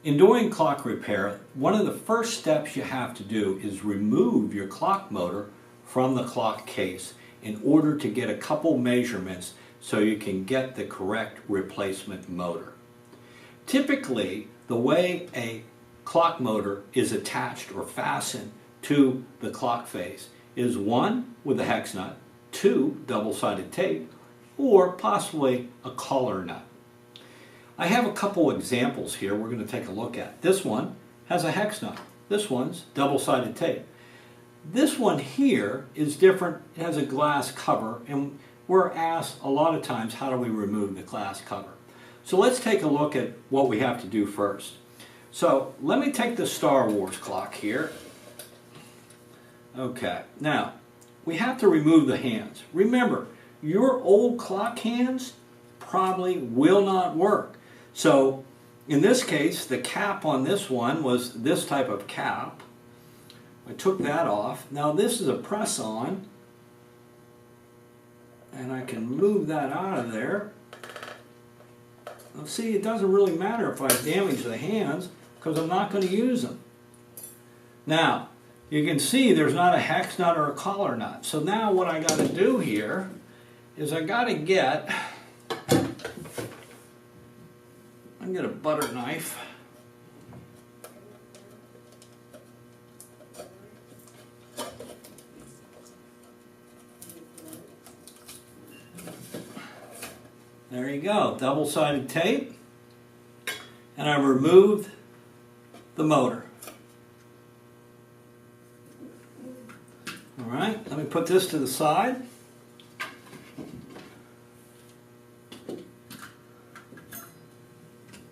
In doing clock repair, one of the first steps you have to do is remove your clock motor from the clock case in order to get a couple measurements so you can get the correct replacement motor. Typically, the way a clock motor is attached or fastened to the clock face is 1, with a hex nut, 2, double-sided tape, or possibly a collar nut. I have a couple examples here we're going to take a look at. This one has a hex nut. This one's double-sided tape. This one here is different. It has a glass cover, and we're asked a lot of times, how do we remove the glass cover? So let's take a look at what we have to do first. So let me take the Star Wars clock here. Okay, now we have to remove the hands. Remember, your old clock hands probably will not work. So in this case, the cap on this one was this type of cap. I took that off. Now this is a press-on, and I can move that out of there. Now see, it doesn't really matter if I damage the hands because I'm not going to use them. Now, you can see there's not a hex nut or a collar nut. So now what I got to do here is I got to get a butter knife. There you go, double-sided tape, and I removed the motor. All right, let me put this to the side.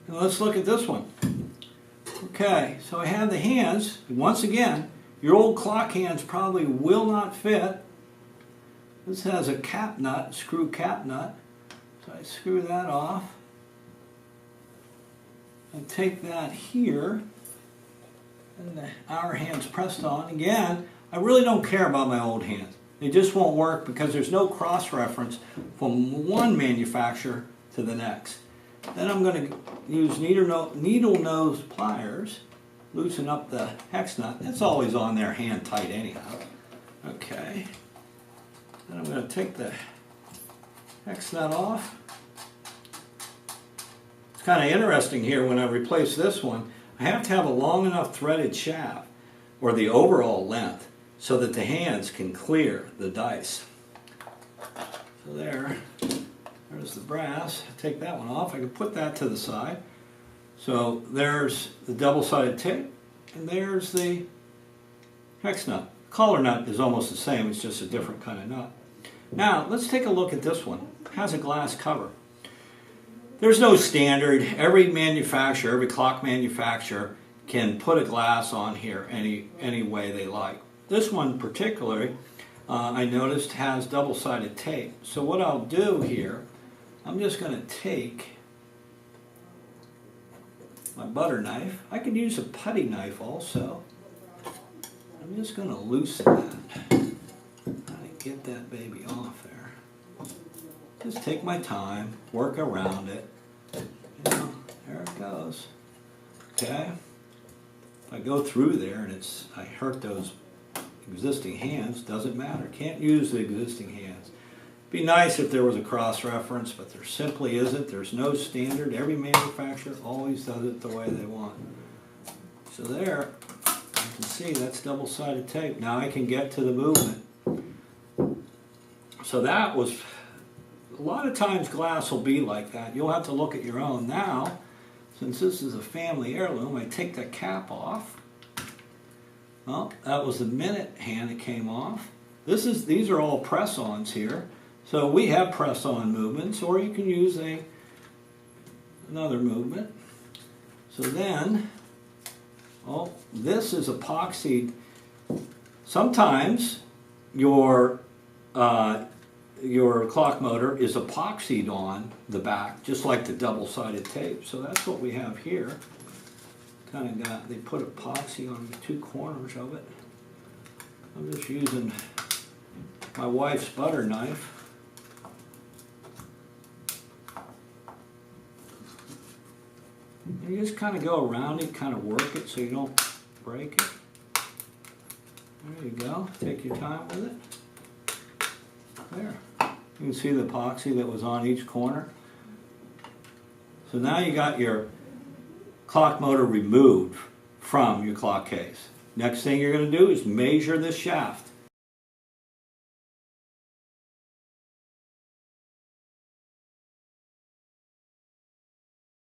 And let's look at this one. Okay, so I have the hands. Once again, your old clock hands probably will not fit. This has a cap nut, screw cap nut. So I screw that off. I take that here, and the hour hand's pressed on. Again, I really don't care about my old hands. They just won't work because there's no cross-reference from one manufacturer to the next. Then I'm going to use needle nose pliers, loosen up the hex nut. It's always on there hand tight anyhow. Okay. Then I'm going to take the hex nut off. It's kind of interesting here when I replace this one. I have to have a long enough threaded shaft, or the overall length, so that the hands can clear the dice. So there's the brass. I take that one off. I can put that to the side. So there's the double-sided tape, and there's the hex nut. Collar nut is almost the same. It's just a different kind of nut. Now let's take a look at this one. It has a glass cover. There's no standard. Every manufacturer, every clock manufacturer can put a glass on here any way they like. This one particularly, I noticed, has double-sided tape. So what I'll do here, I'm just going to take my butter knife. I could use a putty knife also. I'm just going to loosen that. Try to get that baby off there. Just take my time, work around it. You know, there it goes. Okay. If I go through there and I hurt those existing hands, doesn't matter. Can't use the existing hands. Be nice if there was a cross-reference, but there simply isn't. There's no standard. Every manufacturer always does it the way they want. So there, you can see that's double-sided tape. Now I can get to the movement. So that was, a lot of times glass will be like that. You'll have to look at your own. Now, since this is a family heirloom, I take the cap off. Well, that was the minute hand that came off. These are all press-ons here. So we have press-on movements, or you can use another movement. So then, this is epoxied. Sometimes your clock motor is epoxied on the back, just like the double-sided tape. So that's what we have here. They put epoxy on the two corners of it. I'm just using my wife's butter knife. And you just kind of go around it, kind of work it so you don't break it. There you go. Take your time with it. There. You can see the epoxy that was on each corner. So now you got your clock motor removed from your clock case. Next thing you're going to do is measure this shaft.